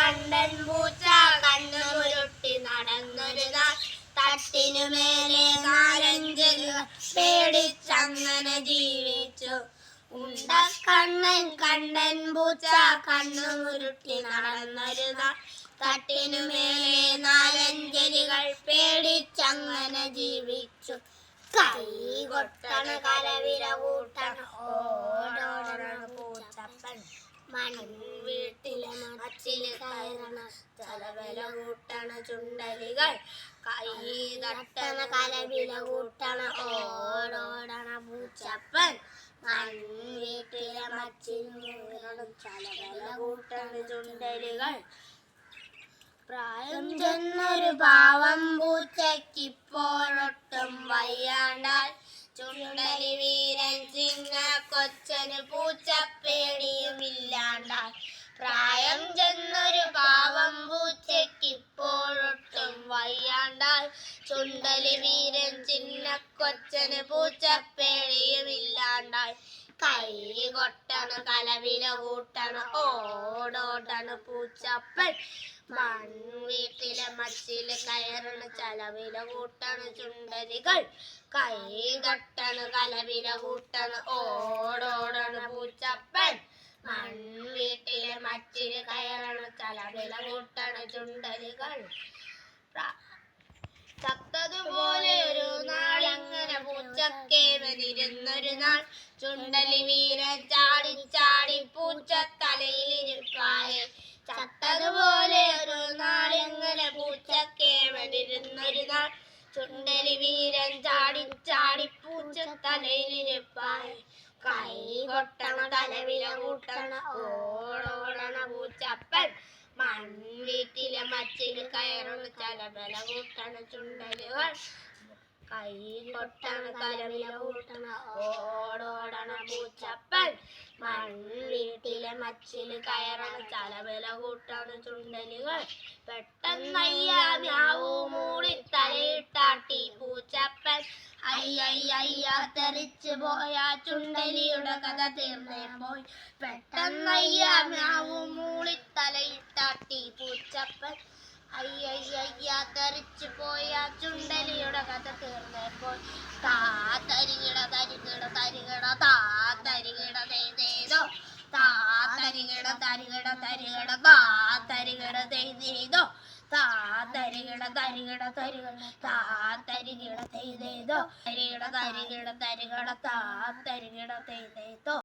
കണ്ടൻ പൂച്ച കണ്ണു മുരുട്ടി നടന്നൊരു നാൾ തട്ടിനു മേലെ നാലഞ്ചെല്ലുകൾ പേടിച്ചങ്ങനെ ജീവിച്ചു. ഉണ്ടക്കണ്ണൻ കണ്ടൻ പൂച്ച കണ്ണു മുരുട്ടി നടന്നൊരു നാൾ തട്ടിനു മേലെ നാലഞ്ചെലികൾ പേടിച്ചങ്ങനെ ജീവിച്ചു. കൈ കൊട്ടണ കലവില കൂട്ടണ ഓടോടണ പൂച്ചപ്പൻ മൺവീട്ടിലെ മച്ചില് കയറണ ചലവില കൂട്ടണ ചുണ്ടലികൾ. കൈ തട്ടണ കലവില കൂട്ടണ ഓടോടണ പൂച്ചപ്പൻ മൺവീട്ടിലെ മച്ചില് കയറണ ചലവില കൂട്ടണ ചുണ്ടലികൾ. പ്രായം ചെന്നൊരു പാവം പൂച്ചയ്ക്കിപ്പോഴൊട്ടും വയ്യാണ്ടാൽ ചുണ്ടലി വീരൻ ചിന്ന കൊച്ചന് പൂച്ചപ്പേടിയുമില്ലാണ്ടാൽ. പ്രായം ചെന്നൊരു പാവം പൂച്ചയ്ക്കിപ്പോഴൊട്ടും വയ്യാണ്ടാൽ ചുണ്ടലി വീരൻ ചിന്ന കൊച്ചന് പൂച്ചപ്പേടിയുമില്ലാണ്ടായി. കൈ കൊട്ടണ കലവില കൂട്ടണ ഓടോടണ പൂച്ചപ്പൻ മൺവീട്ടിലെ മച്ചില് കയറണ ചലവില കൂട്ടണ ചുണ്ടലികൾ. കൈ കൊട്ടണ കലവില കൂട്ടണ ഓടോടണ പൂച്ചപ്പൻ മൺവീട്ടിലെ മച്ചില് കയറണ ചലവില കൂട്ടണ ചുണ്ടലികൾ. ചത്തതുപോലെ ഒരു നാളിങ്ങനെ പൂച്ചക്കേവനിരുന്നൊരു നാൾ ചുണ്ടലി വീരൻ ചാടി ചാടി പൂച്ച തലയിലിരിപ്പായെ. ചത്തതുപോലെ ഒരു നാളിങ്ങനെ പൂച്ചക്കേവനിരുന്നൊരു നാൾ ചുണ്ടലി വീരൻ ചാടി ചാടി പൂച്ച തലയിലിരിപ്പായെ. കൈ കൊട്ടണ തലവില കൂട്ടണ ഓടോടണ പൂച്ചപ്പൻ മൺവീട്ടിലെ മച്ചില് കയറണ ചലവില കൂട്ടണ ചുണ്ടലുകൾ. കൈ കൊട്ടണ കലവില കൂട്ടണ ഓടോടണ പൂച്ചപ്പൻ മൺവീട്ടിലെ മച്ചില് കയറണ ചലവില കൂട്ടണ ചുണ്ടലുകൾ. പെട്ടെന്നയ്യാ മ്യാവൂ മൂളി തലയിട്ടാട്ടി പൂച്ചപ്പൻ. അയ്യയ്യ തെറിച്ചു പോയ ചുണ്ടലിയുടെ കഥ തീർന്നേ പോയി. പെട്ടെന്നയ്യാ മ്യാവൂ മൂളി തലയിട്ടാട്ടി പൂച്ചപ്പൻ. അയ്യയ്യ തെറിച്ചു പോയ ചുണ്ടലിയുടെ കഥ തീർന്നേ പോയി. താ തരികിട തരികിട തരികിട താ തരികിട ചെയ്തേതോ താ തരികിട തരികിട തരികിട താ തരികിട ചെയ്തേതോ താ തരികിട തരികിട തരികിട താ തരികിട ചെയ്തേതോ തരികിട തരികിട തരികിട താ തരികിട ചെയ്തേതോ.